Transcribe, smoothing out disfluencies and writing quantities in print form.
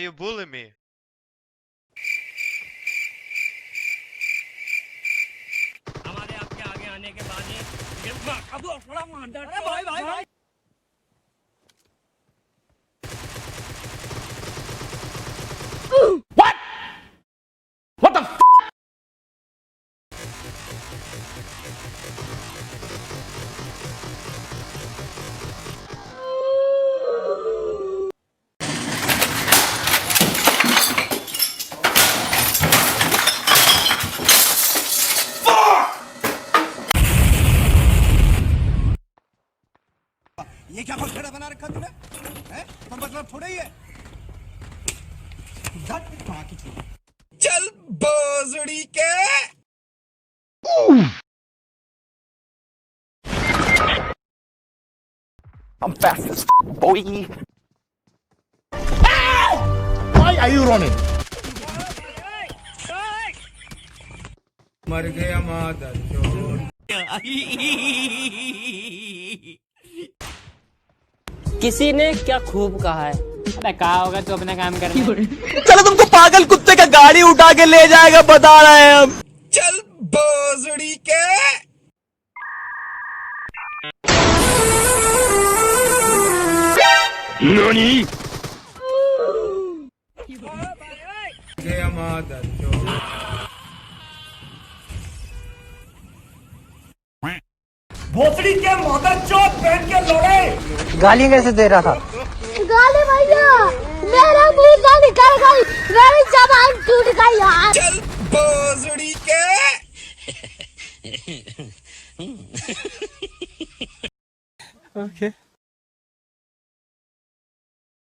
you bullying me? हमारे आपके आगे आने के बाद ये थोड़ा मार अरे भाई भाई भाई What the f? ये क्या पखड़ा बना रखा तूने? हैं? तो मतलब थोड़ा ही है। चल बोजड़ी के। I'm fast as f, boy. Why are you running? मर गया मादर चोद। किसी ने क्या खूब कहा है अबे कहा होगा तो अपना काम करना चलो तुमको पागल कुत्ते का गाड़ी उठा के ले जाएगा बता रहे हैं हम। चल बोजड़ी के। Nani? गया मादर चोद। भोसड़ी के मदर चौथ पहन के लड़े। गाली कैसे दे रहा था? गाली भैया मेरा मुंह का निकल गई, मेरी जबान टूट गई यार। चल बोजड़ी के। Okay.